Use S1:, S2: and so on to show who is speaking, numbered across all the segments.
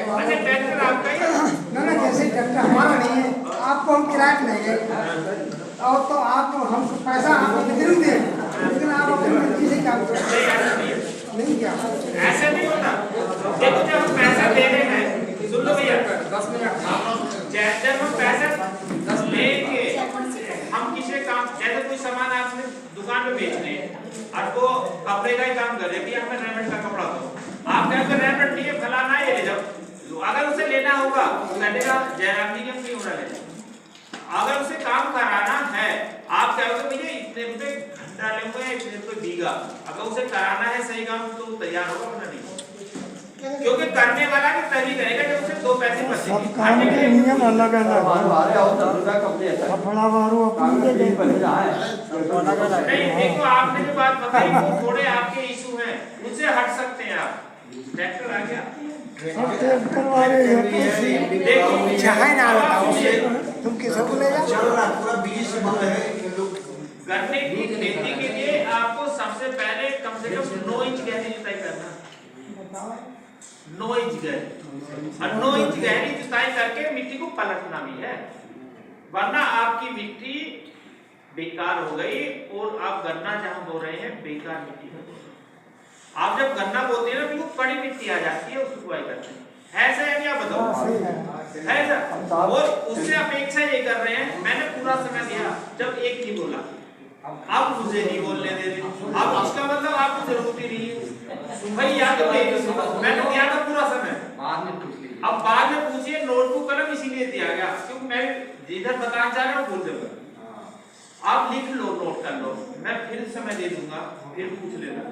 S1: अच्छा ट्रैक्टर आपका ही है?
S2: ना जैसे ट्रैक्टर हमारा नहीं है, आपको हम किराए पे लेंगे और तो आप हमको पैसा आपको कितनी दें, लेकिन आप अपनी मर्जी से काम करें। नहीं क्या
S1: ऐसे नहीं होता। देखो जब हम पैसा दे रहे हैं, सुन लो भैया, 10 मिनट, जब हम पैसा लेंगे, हम किसी काम, जैसे कोई सामान आपने दुकान में बेच रहे हैं और वो कपड़े का ही काम कर रहे हैं कि हमें रेमंड का कपड़ा दो, आप कहेंगे रेमंड नहीं है फलाना है, ले जाओ। अगर उसे लेना होगा तो कहेगा जयराम जी के क्यों ना ले। अगर उसे काम कराना है, आप कहोगे भैया इतने रुपए घंटा लेंगे, इतने रुपए बीघा, अगर उसे कराना है सही काम तो तैयार होगा वरना नहीं, क्योंकि करने वाला भी तभी करेगा जब उसे 2 पैसे बचेंगे।
S3: सब काम के नियम अलग अलग
S1: नहीं देखो, आपने जो बात बताई वो थोड़े आपके इशू हैं, उनसे हट सकते हैं आप। ट्रैक्टर आ गया,
S3: ट्रैक्टर वाले
S1: देखो
S2: चाहे ना बताओ तुम किसको बोले
S4: पूरा 20 बंद है लोग।
S1: गन्ने की खेती के लिए आपको सबसे पहले कम से कम 9 इंच गहरी जुताई करना, 9 इंच गहरी, और 9 इंच गहरी जुताई करके मिट्टी को पलटना भी है, वरना आपकी मिट्टी बेकार हो गई और आप गन्ना जहां बो रहे हैं बेकार मिट्टी है। आप जब गन्ना बोते हैं ना बिल्कुल कड़ी मिट्टी आ जाती है, उसको बुआई करते हैं, ऐसा है क्या बताओ, है ऐसा। और उससे अपेक्षा ये कर रहे हैं, मैंने पूरा समय दिया, जब एक नहीं बोला अब मुझे नहीं बोलने दे रहे, अब इसका मतलब आपको जरूरत ही नहीं है भाई, या तो मैंने दिया था पूरा समय, अब बाद में पूछिए, नोटबुक कलम इसीलिए दिया गया क्योंकि मैं जिधर बताना चाह रहा हूँ भूल जाऊंगा। आप लिख लो, नोट कर लो, मैं फिर समय दे दूंगा, फिर पूछ लेना।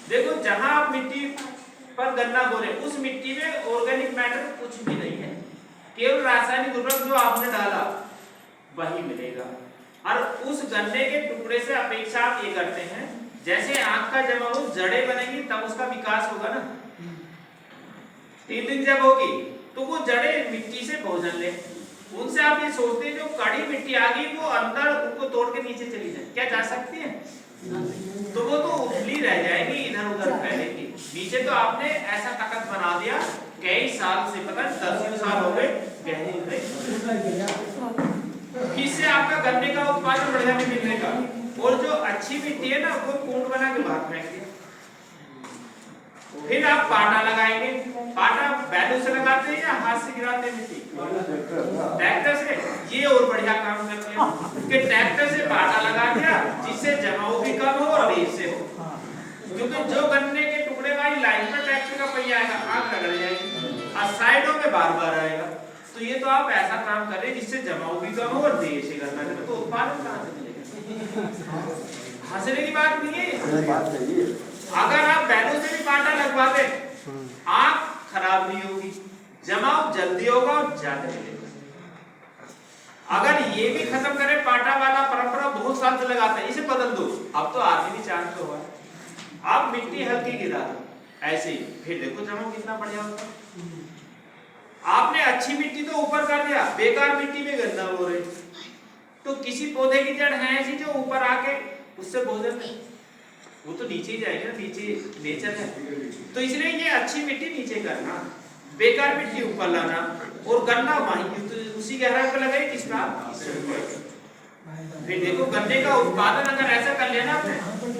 S1: देखो जहां आप मिट्टी पर गन्ना बोले, उस मिट्टी में ऑर्गेनिक मैटर कुछ भी नहीं है, केवल रासायनिक उर्वरक जो आपने डाला वही मिलेगा। और उस गन्ने के टुकड़े से अपेक्षा आप ये करते हैं, जैसे आंख का जब वो जड़ें बनेगी तब उसका विकास होगा ना, 3 दिन जब होगी तो वो जड़ें मिट्टी से भोजन ले, उनसे आप ये सोचते हैं जो कड़ी मिट्टी आ गई वो अंदर उनको तोड़ के नीचे चली जाए, क्या जा सकती है? तो वो तो उथली रह जाएगी, इधर उधर फैलेगी। नीचे तो आपने ऐसा ताकत बना दिया, कई साल से, पता 10 साल हो गए गहरी गई, इससे आपका गन्ने का उत्पादन बढ़िया नहीं मिलने का। और जो अच्छी मिट्टी है ना वो कुंड बना के बाहर फेंक दिया, फिर आप पाटा लगाएंगे, पाटा बैलों से लगाते हैं या हाथ से गिराते हैं मिट्टी? ट्रैक्टर से। ये और बढ़िया काम करते हैं कि ट्रैक्टर से पाटा लगा दिया, जिससे जमाव भी कम हो और रेत से हो, क्योंकि जो गन्ने के टुकड़े वाली लाइन पर ट्रैक्टर का पहिया आएगा, आग रगड़ जाएगी और साइडों में बार-बार आएगा। तो ये तो आप ऐसा काम कर रहे हैं जिससे जमाव भी कम हो और देर से गन्ना करें, तो उत्पादन कहां से मिलेगा? हंसने की बात नहीं है। अगर आप बैलों से भी पाटा लगवा दें, आग खराब नहीं होगी, जमाव जल्दी होगा और ज्यादा मिलेगा। अगर ये भी खत्म करें, पाटा वाला परंपरा बहुत साल से लगाते हैं, इसे बदल दो, अब तो आखिरी चांस तो हुआ, आप मिट्टी हल्की गिरा दो ऐसे ही, फिर देखो जमाव कितना बढ़िया होगा। आपने अच्छी मिट्टी तो ऊपर कर दिया, बेकार मिट्टी में गन्ना हो रहे, तो किसी पौधे की जड़ है ऐसी जो ऊपर आके उससे भोजन ले, वो तो नीचे ही जाएगा, नीचे नेचर है। तो इसलिए ये अच्छी मिट्टी नीचे करना, बेकार मिट्टी ऊपर लाना, और गन्ना वहीं तो उसी गहराई पर लगाई किसका। फिर देखो गन्ने का उत्पादन अगर ऐसा कर लेना आपने,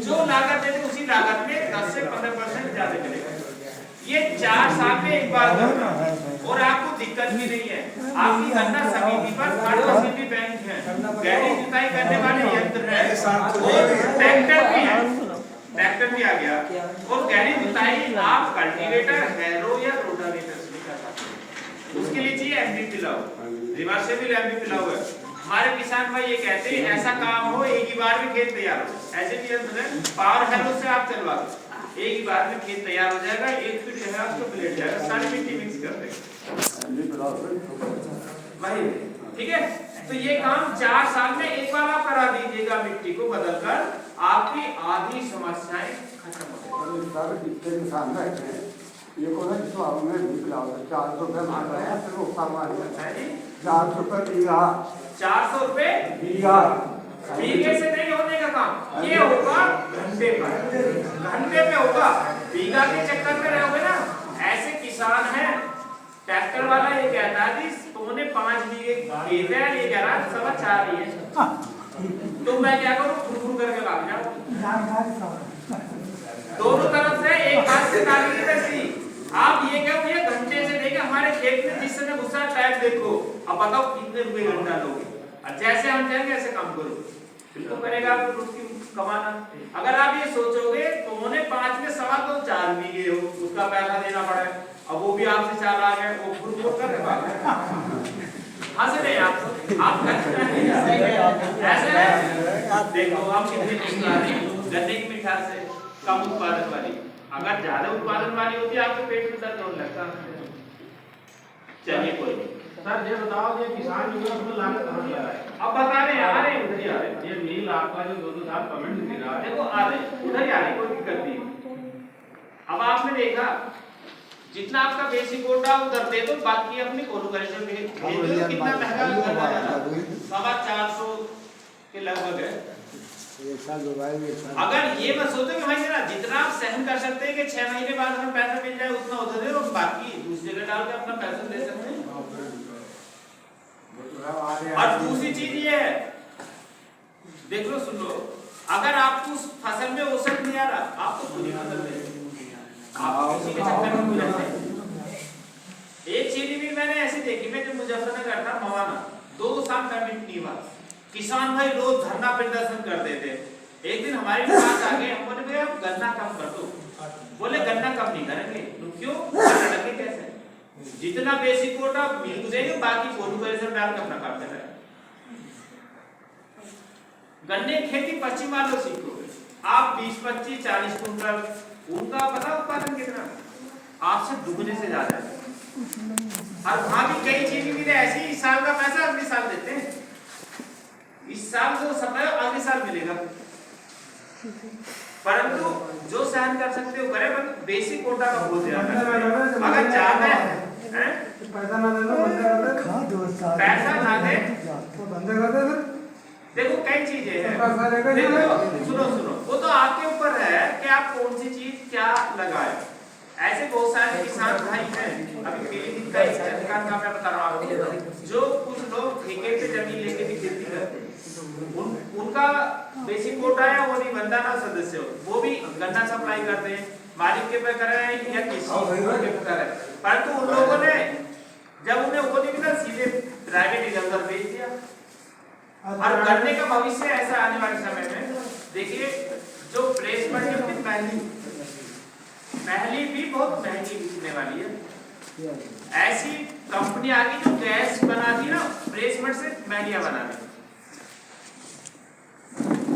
S1: जो लागत देते उसी लागत में 10 से 15% ज्यादा मिलेगा। ये 4 साल में एक बार करना, और आपको दिक्कत भी नहीं है। आपकी गन्ना समिति पर फसीली बैंक है, गहरी जुताई करने वाले यंत्र है, और ट्रैक्टर भी है, ट्रैक्टर भी आ गया, और गहरी जुताई आप कल्टीवेटर, हैरो या रोटावेटर से कर सकते हैं। उसके लिए चाहिए एमपी पिलाओ, रिवर्सेबल एमपी पिलाओ है। हमारे किसान भाई ये कहते हैं ऐसा काम हो एक ही बार में खेत तैयार हो, ऐसे भी यंत्र है, पावर हैरो से आप चलवा दो, एक ही बार में खेत तैयार हो जाएगा, 1 फीट है आपको प्लेट जाएगा, सारी मिट्टी मिक्स कर देंगे भाई, ठीक है। तो ये काम 4 साल में एक बार आप करा दीजिएगा, मिट्टी को बदलकर आपकी आधी समस्याएं खत्म हो जाएंगी।
S3: ये को ना जिसको आपने निकला 400 रुपए मांग रहे हैं, फिर वो सामान है 400 रुपए बीघा,
S1: 400 रुपए
S3: बीघा,
S1: बीघे से नहीं होने का काम, ये होगा घंटे पर, घंटे पे होगा, बीघा के चक्कर में रहोगे ना। ऐसे किसान हैं ऊपर वाला ये कहता है कि 4.5 बीघे खेत है, ये कह रहा है 4.25 ही है। तो मैं क्या करूं, फुर करके भाग जाऊं। दोनों तरफ से एक बात से ताली नहीं बजती। आप ये कहो ये घंटे से देखे हमारे खेत में जिस समय घुसा टाइप देखो, अब बताओ कितने रुपए घंटा लोगे। और जैसे हम चाहेंगे ऐसे काम करो, बिल्कुल करेगा आपको उसकी कमाना। अगर आप ये सोचोगे 4.5 में 4.25 बीघे हो, उसका पैसा देना पड़ा है, अब वो भी आपसे 4 आ गए, वो खुद कर रहे हंस रहे आप ऐसे देखो हम कितने गन्ने की मिठास है कम उत्पादन वाली, अगर ज्यादा उत्पादन वाली होती है आपके पेट में दर्द होने लगता। चलिए कोई
S5: सर ये बताओ ये किसान जो है उसमें लागत कहाँ लगा है?
S1: अब बता रहे आ रहे उधर ही आ रहे
S5: ये मील आपका जो 2-2 साल कमेंट दे रहा है
S1: देखो आ रहे उधर ही आ रहे, कोई दिक्कत नहीं। अब आपने देखा जितना आपका बेसिक कोटा उधर दे दो, बाकी अपनी कोलोकरेशन में कितना महंगा लगा है, 450 के लगभग है। अगर ये मत सोचो कि भाई जरा जितना आप सहन कर सकते हैं कि 6 महीने बाद हमें पैसा मिल जाए उतना उधर दे, और बाकी दूसरी जगह डाल के अपना पैसा दे सकते हैं। और दूसरी चीज ये है, देख लो सुन लो, अगर आपको उस फसल में औसत नहीं आ रहा आप तो खुद ही फसल ले, आप किसी के चक्कर में गुजरते हैं। एक चीज भी मैंने ऐसी देखी, मैं जब मुजफ्फरनगर था मवाना 2 साल पेमेंट नहीं हुआ, किसान भाई रोज धरना प्रदर्शन करते थे। एक दिन हमारे पास आ गए, हम बोले भैया आप गन्ना कम कर दो, बोले गन्ना कम नहीं करेंगे। तो क्यों लड़के कैसे, जितना बेसिक कोटा मिल देंगे बाकी कोलोकरेशन डाल के अपना काम कर रहे हैं। गन्ने की खेती पश्चिम वालों सीखो आप, 20, 25, 40 कुंटल, उनका पता उत्पादन कितना आपसे दुगने से ज्यादा है। और वहां भी कई चीजें भी ऐसी, इस साल का पैसा अगले साल देते हैं, इस साल जो समय अगले साल मिलेगा। परंतु जो सहन कर सकते हो करे, पर बेसिक कोटा का बहुत ज्यादा, अगर ज्यादा है
S2: पैसा ना दे
S1: पैसा ना दे
S2: तो बंदे कर दे।
S1: देखो कई चीजें हैं, देखो सुनो वो तो आपके ऊपर है कि आप कौन सी चीज क्या लगाए। ऐसे बहुत सारे किसान भाई हैं, अभी पीलीभीत का एक दुकान का मैं बता रहा हूँ आपको, जो कुछ लोग ठेके पे जमीन लेके भी खेती करते हैं, उनका बेसिक कोटा है वो नहीं बनता ना सदस्य, वो भी गन्ना सप्लाई करते हैं, मालिक के पे कर रहे हैं या किसी के पे कर रहे हैं। परंतु उन लोगों ने जब उन्हें वो नहीं मिला सीधे प्राइवेट इधर बेच दिया। और गन्ने का भविष्य ऐसा आने वाले समय में देखिए, जो प्लेसमेंट है पहली भी बहुत महंगी बिकने वाली है। ऐसी कंपनी आ गई जो गैस बनाती ना प्लेसमेंट से मैलिया बनाती।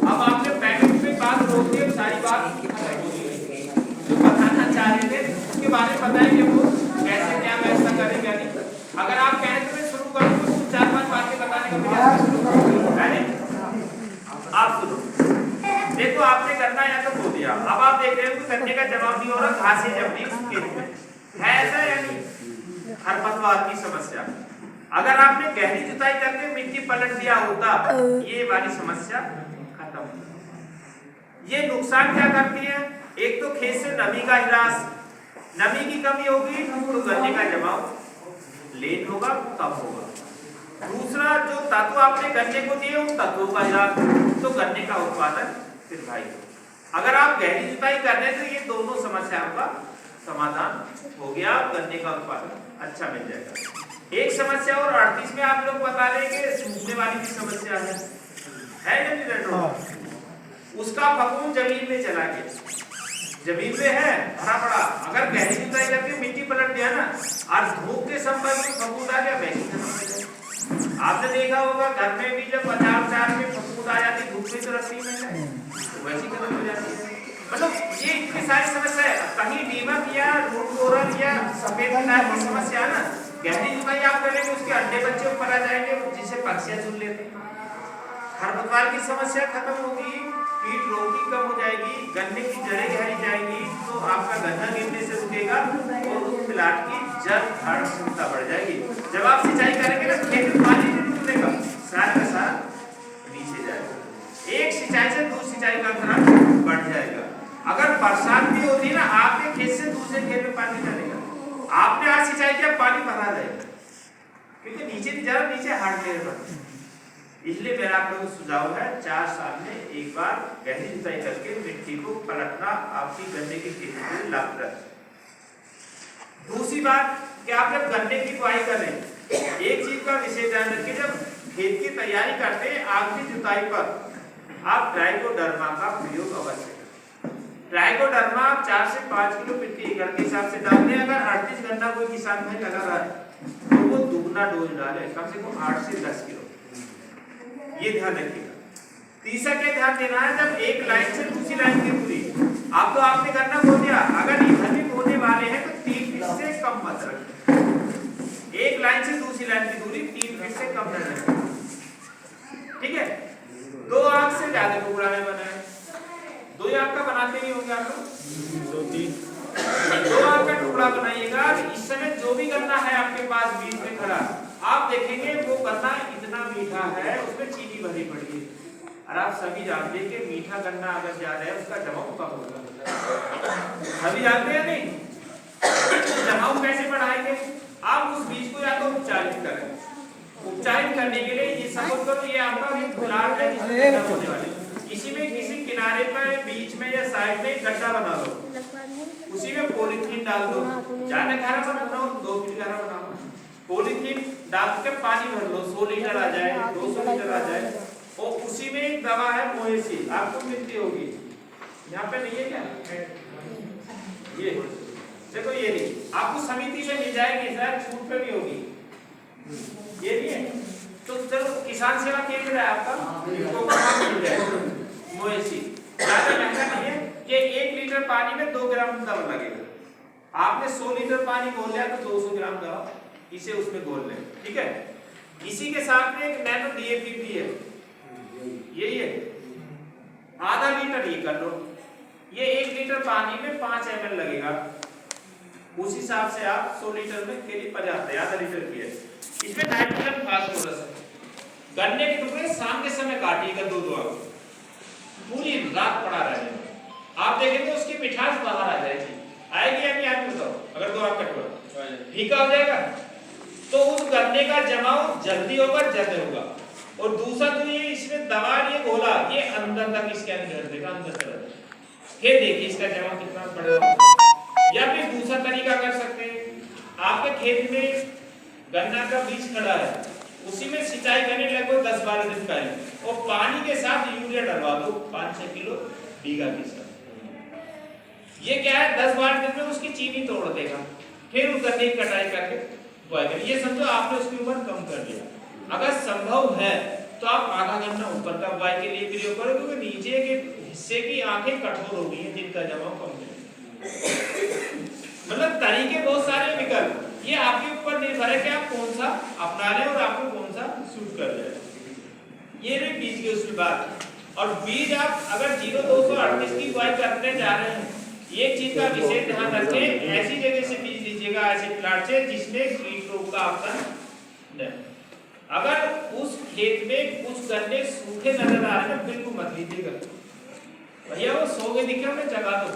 S1: अब आपने पैकेट में बात रोक दी, सारी बात जो बताना चाह रहे थे उसके बारे में बताएं कि वो कैसे क्या ऐसा करेगा नहीं। अगर आप कहें तो मैं शुरू करूं तो 4-5 बातें बताने का प्रयास। आप सुनो, देखो आपने गन्ना या तो बो दिया, अब आप देख रहे हो कि गन्ने का जवाब नहीं हो रहा, घासें जम रही खेत में है, ऐसा या नहीं? खरपतवार की समस्या, अगर आपने गहरी जुताई करके मिट्टी पलट दिया होता, ये वाली समस्या खत्म। ये नुकसान क्या करती है, एक तो खेत से नमी का ह्रास, नमी की कमी होगी तो गन्ने का जमाव लेट होगा, कम होगा। दूसरा, जो तत्व आपने गन्ने को दिए उन तत्वों का ह्रास, तो गन्ने का उत्पादन फिर भाई। अगर आप गहरी जुताई कर रहे तो ये दोनों समस्याओं का समाधान हो गया, गन्ने का उत्पादन अच्छा मिल जाएगा। एक समस्या और 38 में आप लोग बता रहे हैं कि सूखने वाली भी समस्या है नहीं, उसका फफूंद जमीन में चला गया, जमीन में है भरा पड़ा, अगर गहरी जुताई करके मिट्टी पलट दिया ना और धूप के संपर्क में फफूंद आ गया, वैसे आपने देखा होगा घर में भी जब 50 में फफूंद आ जाती, धूप में तो रस्सी में है तो वैसी खत्म हो जाती है। मतलब ये इतनी सारी समस्या है, कहीं दीमक या रूट बोरर या सफेद कीड़ा की समस्या है ना, गहरी जुताई आप करेंगे उसके अंडे बच्चे ऊपर आ जाएंगे जिसे पक्षियां चुन लेते हैं। खरपतवार की समस्या खत्म होगी, कीट रोग की कम हो जाएगी, गन्ने की जड़ें गहरी जाएगी तो आपका गन्ना गिरने से रुकेगा और उस प्लाट की जड़ धारण क्षमता बढ़ जाएगी। जब आप सिंचाई करेंगे ना खेत में पानी नहीं रुकेगा, सारा का सारा नीचे जाएगा, एक सिंचाई से दूसरी सिंचाई का अंतराल बढ़ जाएगा। अगर बरसात भी होती है ना, आपके खेत से दूसरे खेत में पानी चलेगा, आपने आज सिंचाई किया, पानी भरा जाएगा, क्योंकि नीचे जरा नीचे हार्ड लेयर बनता है। इसलिए मेरा आप लोगों को सुझाव है 4 साल में एक बार गहरी जुताई करके मिट्टी को पलटना आपकी गन्ने की खेती के लिए लाभप्रद है। दूसरी बात कि आप जब गन्ने की बुआई कर रहे हैं, एक चीज का विशेष ध्यान रखिए, जब खेत की तैयारी करते हैं आखिरी जुताई पर आप ट्राइकोडर्मा का प्रयोग अवश्य करें। ट्राइकोडर्मा आप 4 से 5 किलो मिट्टी एकड़ के हिसाब से डालते हैं। अगर 38 गन्ना कोई किसान भाई लगा रहा है तो वो दुगना डोज डाले, कम से कम 8 से 10 किलो, ये ध्यान रखिएगा। तीसरा क्या ध्यान देना है, जब एक लाइन से दूसरी लाइन की दूरी, आप तो आपने गन्ना बो दिया, अगर इधर भी बोने वाले हैं तो 3 फीट से कम मत रखें। एक लाइन से दूसरी लाइन की दूरी 3 फीट से कम न रखें, ठीक है। 2 आंख से ज्यादा टुकड़ा नहीं बनाए, 2 आंख का बनाते नहीं होंगे आप लोग, 2 आंख का टुकड़ा बनाइएगा। इस समय जो भी गन्ना है आपके पास बीच में खड़ा, आप देखेंगे वो गन्ना इतना मीठा है, उसमें चीनी भरी पड़ी है, और आप सभी जानते हैं कि मीठा गन्ना अगर ज्यादा है उसका जमाव कम होगा, सभी जानते हैं नहीं? जमाव कैसे बढ़ाएंगे? आप उस बीज को या तो उपचारित करें, उपचारित करने के लिए ये समझ करो ये आपका एक प्लांट है जिसमें होने वाले, इसी में किसी किनारे पर बीच में या साइड में गड्ढा बना लो, उसी में पॉलीथीन डाल दो, ज्यादा गहरा मत बनाओ, 2 फीट गहरा बनाओ, पॉलीथीन डाल के पानी भर लो, 100 लीटर आ जाए, 200 लीटर आ जाए, और उसी में एक दवा है मोएसी, आपको मिलती होगी, यहाँ पे नहीं है क्या? ये देखो, ये नहीं, आपको समिति से मिल जाएगी, शायद छूट पे भी होगी, ये नहीं है तो चलो किसान सेवा केंद्र है आपका, तो वहां मिल जाएगा मोएसी, ज्यादा महंगा नहीं है। ये 1 लीटर पानी में 2 ग्राम दवा लगेगा। आपने 100 लीटर पानी घोल लिया तो 200 ग्राम दवा इसे उसमें घोल लें, ठीक है। इसी के साथ में एक नैनो डीएपी भी है, यही है, आधा लीटर ये कर लो, ये 1 लीटर पानी में 5 ml लगेगा, उस हिसाब से आप 100 लीटर में केली 50 आधा लीटर की है। इसमें नाइट्रोजन फास्फोरस है। गन्ने के टुकड़े शाम के समय काटिएगा, 2 आंख, पूरी रात पड़ा रहेगा, आप देखेंगे उसकी मिठास बाहर आ जाएगी, आएगी या नहीं आएगी बताओ? अगर 2 आंख का टुकड़ा फीका हो जाएगा तो उस गन्ने का जमाव जल्दी होगा, जल्दी होगा। और दूसरा तो ये इसमें दवा ये घोला, ये अंदर तक इसके अंदर देगा, अंदर तक, फिर देखिए इसका जमाव कितना बढ़ेगा। या फिर दूसरा तरीका कर सकते हैं, आपके खेत में गन्ना का बीज खड़ा है, उसी में सिंचाई करने लगभग 10-12 दिन पहले, और पानी के साथ यूरिया डलवा दो 5-6 किलो बीघा के साथ। ये क्या है, 10-12 दिन में उसकी चीनी तोड़ देगा, फिर उस गन्ने की कटाई करके बुआई करें। ये समझो आपने उसकी उम्र कम कर दिया। अगर संभव है तो आप आधा गन्ना ऊपर का बुआई के लिए प्रयोग करो, क्योंकि नीचे के हिस्से की आंखें कठोर हो गई हैं जिनका जमाव कम है। मतलब तरीके बहुत सारे विकल्प, ये आपके ऊपर निर्भर है कि आप कौन सा अपना रहे और आपको कौन सा सूट कर रहे हैं। ये रही बीज की उसकी बात। और बीज आप अगर 0238 की बुआई करने जा रहे हैं, एक चीज का विशेष ध्यान रखें, ऐसी जगह से बीज लीजिएगा, ऐसे प्लांट से जिसमें कीट रोग का आपका नहीं। अगर उस खेत में कुछ गन्ने सूखे नजर आ रहे हैं, बिल्कुल मत लीजिएगा भैया, वो सो गए दिखे उन्हें जगा दो।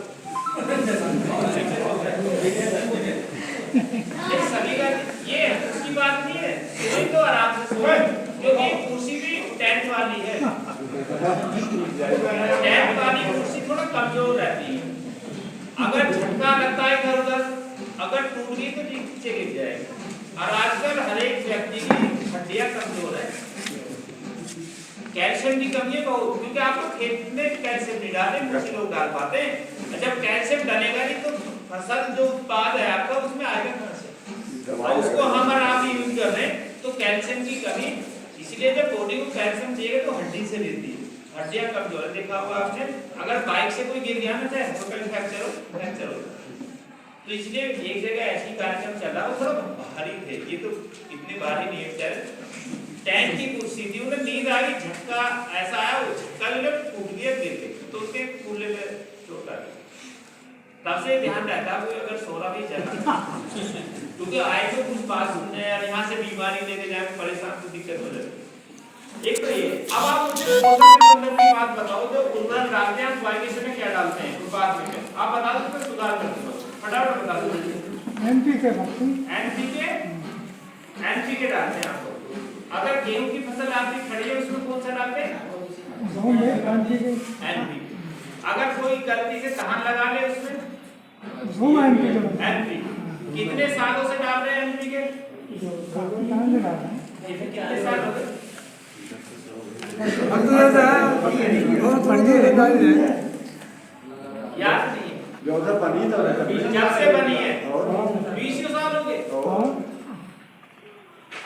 S1: ये सभी का ये उसकी बात नहीं है, सोए तो आराम से सोए, क्योंकि कुर्सी भी टेंट वाली है, टेंट वाली कुर्सी थोड़ा कमजोर रहती है, अगर झटका लगता है इधर उधर, अगर टूट गई तो नीचे गिर जाएगा। और आजकल हर एक व्यक्ति की हड्डियां कमजोर है, कैल्शियम की कमी है बहुत, क्योंकि आप लोग खेत में कैल्शियम नहीं डाले, कुछ लोग डाल पाते हैं। जब कैल्शियम डलेगा नहीं तो फसल जो उत्पाद है आपका उसमें आएगा कहां से, और उसको हम और आप यूज कर रहे हैं तो कैल्शियम की कमी, इसलिए जब बॉडी को कैल्शियम चाहिए तो हड्डी से लेती है, हड्डियां कमजोर है। देखा होगा आपने, अगर बाइक से कोई गिर गया ना, चाहे होटल फ्रैक्चर हो, तो इसलिए एक जगह ऐसी कार्यक्रम चला, वो थोड़ा भारी थे, ये तो इतने भारी नहीं है, टैंक की कुर्सी थी, उन्हें नींद आ गई, झटका ऐसा आया, वो झटका ले टूट गया, गिर गए, तो उसके कूल्हे में चोट आ गई। तब से ध्यान रहता है अगर सोना भी चला, क्योंकि आए तो कुछ बात सुनने और यहाँ से बीमारी लेके जाए परेशान तो दिक्कत हो जाएगी। एक तो ये, अब आप मुझे की बात बताओ, जो उर्वरक डालते हैं आप बुआई के समय क्या डालते हैं, बाद में आप बता दो, सुधार कर दो, फटाफट बता दो।
S2: एनपीके भर्ती
S1: एनपीके डालते हैं आपको। अगर गेहूं की फसल आपकी खड़ी है उसमें कौन सा डालते हैं?
S2: गेहूं में एनपीके
S1: एनपीके। अगर कोई गलती से धान लगा ले उसमें
S2: गेहूं एनपीके
S1: एनपीके। कितने सालों से डाल रहे हैं एनपीके? कितने साल हो गए? याद नहीं है जब से बनी है 20 साल हो गए।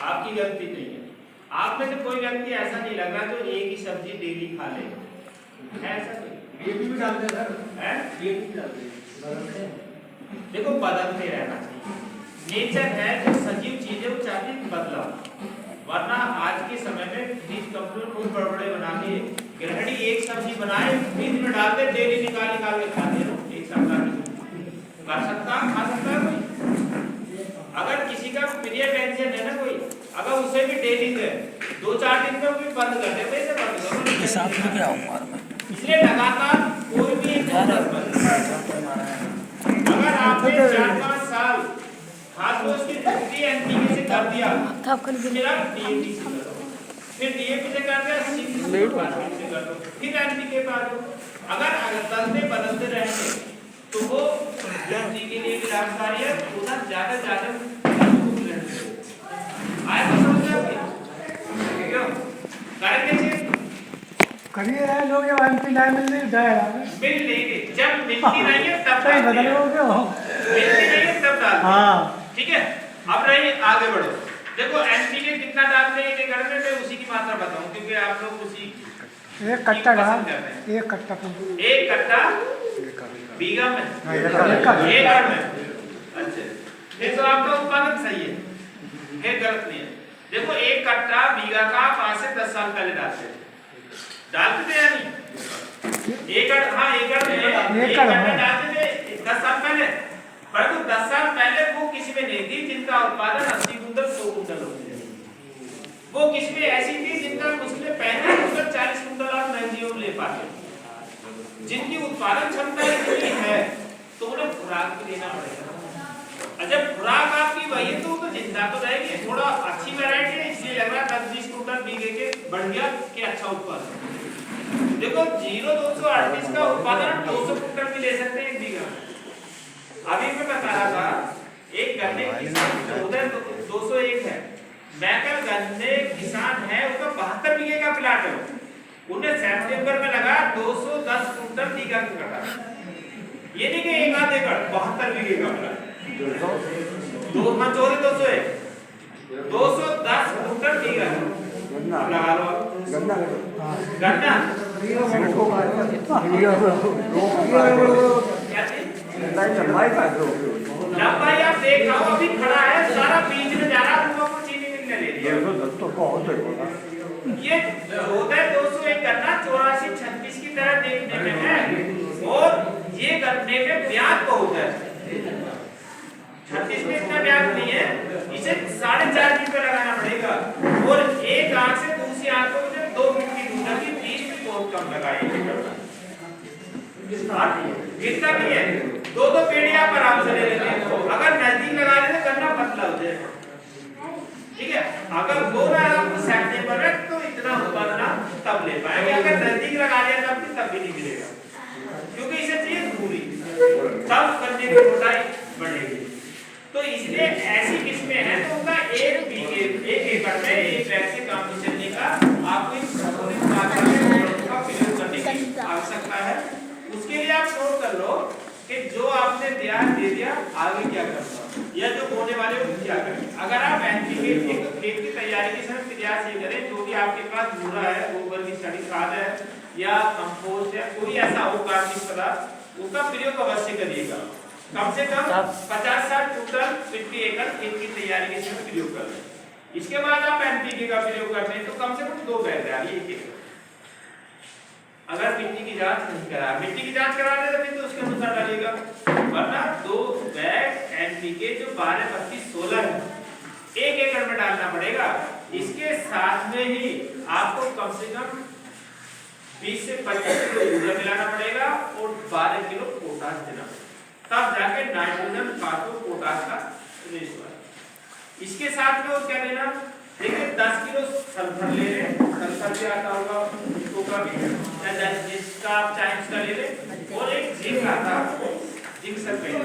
S1: आपकी गलती नहीं है। आप में से कोई व्यक्ति ऐसा नहीं लग रहा जो एक ही सब्जी डेली खा ले, ऐसा नहीं।
S5: डीएपी भी डालते हैं सर,
S1: हैं?
S5: डीएपी भी डालते हैं।
S1: देखो बदलते रहना चाहिए। नेचर है जो सजीव चीजें वो चाहती है बदलाव, वरना आज के समय में फ्रिज कंप्यूटर बहुत बड़े बना के गृहिणी एक सब्जी बनाए फ्रिज में डालते डेली निकाल के खाते हैं एक सप्ताह में। कर सकता खा सकता है कोई? अगर किसी का प्रिय व्यंजन है ना कोई, अगर उसे भी डेली दे 2-4 दिन में भी बंद कर दे वैसे बंद करो। इसलिए लगातार कोई भी एक अगर आपने 4-5 साल खाद को उसकी दूसरी एनपीके से कर दिया फिर आप डीएपी से करो, फिर डीएपी से कर दिया फिर एनपीके पे आ जाओ। अगर बदलते बदलते रहेंगे तो वो व्यक्ति के लिए भी लाभकारी है, उधर ज्यादा आए तो समझ जाओगे क्यों करेंगे जी
S2: करिए रहे लोग जब एमपी नहीं मिल जाएगा
S1: मिल लेंगे। जब मिलती नहीं है तब
S2: सही बदल हो गया
S1: मिलती नहीं है तब डालते हैं।
S2: हाँ
S1: ठीक है, अब रहिए आगे बढ़ो। देखो एनपीके कितना डालते हैं एक एकड़ में, मैं उसी की मात्रा बताऊं क्योंकि आप लोग उसी
S2: एक कट्टा डाल
S1: एक कट्टा बीघा में एकड़ में। अच्छा ये तो आपका उत्पादन सही है, ये गलत नहीं है। देखो एक कट्टा बीघा का आप आज से 10 साल पहले डालते थे, डालते थे या नहीं? एकड़ हाँ एकड़ में डालते थे 10 साल पहले, परंतु 10 साल पहले वो किसी में नहीं थी जिनका उत्पादन 80 कुंटल 100 कुंटल हो गया। वो किसी में ऐसी थी जिनका मुश्किल 35 कुंटल 40 कुंटल आप मैक्सिमम ले पाते। जिनकी उत्पादन क्षमता इतनी है तो उन्हें खुराक भी देना पड़ेगा। जब खुराक आपकी वही है तो जिंदा तो रहेगी। थोड़ा अच्छी वैरायटी है इसलिए लग रहा है 10-20 कुंटल बीघे के बढ़ गया कि अच्छा उत्पादन। देखो 0-238 का उत्पादन 200 कुंटल भी ले सकते हैं एक बीघा। अभी मैं बता रहा था एक गन्ने किसान 201 है, मैं कल गन्ने किसान है उसका 72 बीघे का प्लाट है, उन्हें सितंबर में लगा 210 कुंटल बीघा का कटा। ये नहीं कि एक आध एकड़ 72 बीघे का प्लाट 210 कुंटल बीघा लगा लो। गन्ना लंबाई आप देख रहे हो अभी खड़ा है सारा बीज में जा रहा है, लोगों को चीनी मिलने ले रही है। ये 201 गन्ना 84-36 की तरह देखने में है और ये गन्ने में ब्याज बहुत है। 36 में इतना ब्याज नहीं है, इसे 4.5 फीट पे लगाना पड़ेगा और एक आंख से दूसरी आंख को 2 फीट की दूरी की 30 भी बहुत कम लगाएंगे। इतना नहीं है, 2 पेड़ आप आराम से ले लेते हैं। अगर नजदीक लगा देते गन्ना पतला हो जाएगा। ठीक है, अगर वो ना आपको सेप्टेम्बर में तो इतना उत्पादन आप तब ले पाएंगे, अगर नजदीक लगा दिया तब भी नहीं मिलेगा क्योंकि इसे चाहिए दूरी, तब गन्ने की मोटाई बढ़ेगी। तो इसलिए ऐसी किस्में हैं तो उनका एक एकड़ में एक बैग से काम नहीं चलने का, आपको इस संतुलित मात्रा में का प्रयोग करने की आवश्यकता है। उसके लिए आप नोट कर लो कि जो आपने ध्यान दे दिया आगे क्या करना या जो बोने वाले वो क्या करें। अगर आप एनपीके एक खेत की तैयारी के समय प्रयास ये करें जो भी आपके पास बूरा है, गोबर की सड़ी खाद है या कंपोस्ट है, कोई ऐसा हो कार्बनिक पदार्थ, उसका प्रयोग अवश्य करिएगा। कम से कम 50-60 कुंटल प्रति एकड़ खेत की तैयारी के समय प्रयोग करें। इसके बाद आप एनपीके का प्रयोग करते हैं तो कम से कम 2 बैग डालिए एक एकड़। अगर मिट्टी की जांच नहीं करा, मिट्टी की जांच करा दे तो फिर तो उसके अनुसार डालिएगा, वरना 2 बैग एनपीके जो 12-25-16 है एक एकड़ में डालना पड़ेगा। इसके साथ में ही आपको कम से कम 20 से 25 किलो यूरिया मिलाना पड़ेगा और 12 किलो पोटाश देना पड़ेगा, तब जाके नाइट्रोजन, फास्फोरस, पोटाश का इसके साथ में और क्या लेना, देखिए 10 किलो सल्फर ले लें, सल्फर भी आता होगा तो का भी, या जिसका आप चाहे उसका ले लें, और एक जिंक आता है, जिंक सल्फेट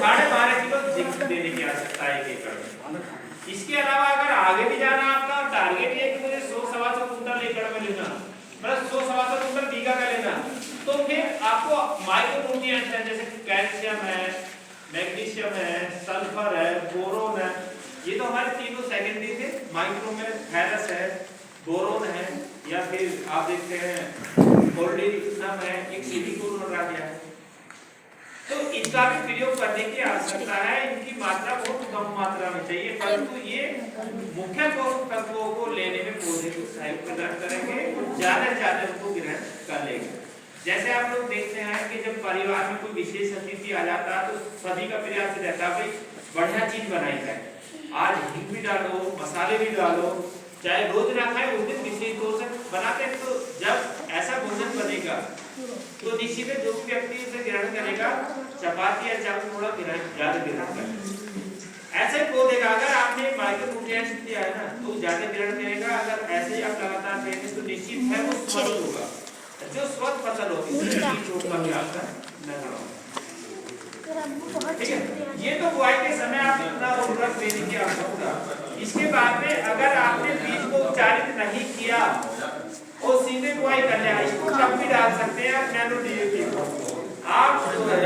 S1: 12.5 किलो जिंक देने की आवश्यकता है 1 एकड़ में। इसके अलावा अगर आगे भी जाना आपका टारगेट है कि मुझे 100-125 कुंटल एकड़ में लेना, मतलब 100-125 कुंटल बीघा का लेना, तो फिर आपको माइक्रोन्यूट्रिएंट्स हैं जैसे कैल्शियम है, मैग्नीशियम है, सल्फर है, बोरोन है, ये तो हमारे तीनों सेकेंडरी थे। माइक्रो में फेरस है, बोरोन है, या फिर आप देखते हैं मोलिब्डेनम है, एक सिलिकॉन रह गया है, तो इसका भी प्रयोग करने की आवश्यकता है। इनकी मात्रा बहुत कम मात्रा में चाहिए, परंतु ये मुख्य पोषक तत्वों को लेने में पौधे को सहयोग प्रदान करेंगे और ज्यादा से ज्यादा उनको ग्रहण कर लेंगे। जैसे आप लोग देखते हैं कि जब परिवार में कोई विशेष अतिथि आ जाता है तो सभी का प्रयास रहता है भाई बढ़िया चीज बनाई जाए, आज हिंग भी डालो, मसाले भी डालो, चाहे रोज ना खाए उस दिन विशेष तौर से बनाते हैं। तो जब ऐसा भोजन बनेगा तो निश्चित है जो व्यक्ति इसे ग्रहण करेगा चपाती या चावल थोड़ा ज्यादा ग्रहण करेगा। ऐसे पौधे का अगर आपने माइक्रोन्यूट्रिएंट्स दिया है ना तो ज्यादा ग्रहण करेगा। अगर ऐसे ही आप लगातार देंगे तो निश्चित है वो स्वस्थ होगा। जो स्वस्थ फसल होगी उसमें चोट का भी आपका नजर होगा। ठीक है, ये तो बुआई के समय आप इतना उर्वरक देने की आवश्यकता। इसके बाद में अगर आपने बीज को उपचारित नहीं किया और सीधे बुआई कर लिया, इसको तब भी डाल सकते हैं आप नैनो डीएपी को। आप जो है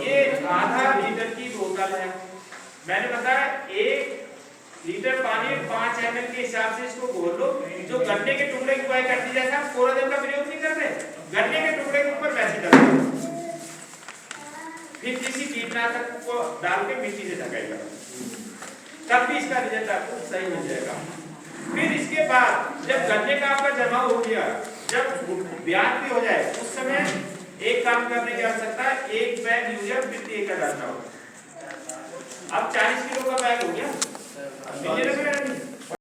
S1: ये आधा लीटर की बोतल है, मैंने बताया 1 लीटर पानी 5 ml के हिसाब से इसको घोल लो। जो गन्ने के टुकड़े की बुआई करती जैसे आप कोराजल का प्रयोग नहीं करते, गन्ने के टुकड़े के ऊपर वैसे डाल दो, फिर किसी कीटनाशक को डाल के मिट्टी से ढकेगा, तब भी इसका रिजल्ट आपको सही मिल जाएगा। फिर इसके बाद जब गन्ने का आपका जमा हो गया, जब ब्याज भी हो जाए, उस समय एक काम करने की आवश्यकता है, 1 बैग यूरिया प्रति एकड़ डालना होगा। अब 40 किलो का बैग हो गया,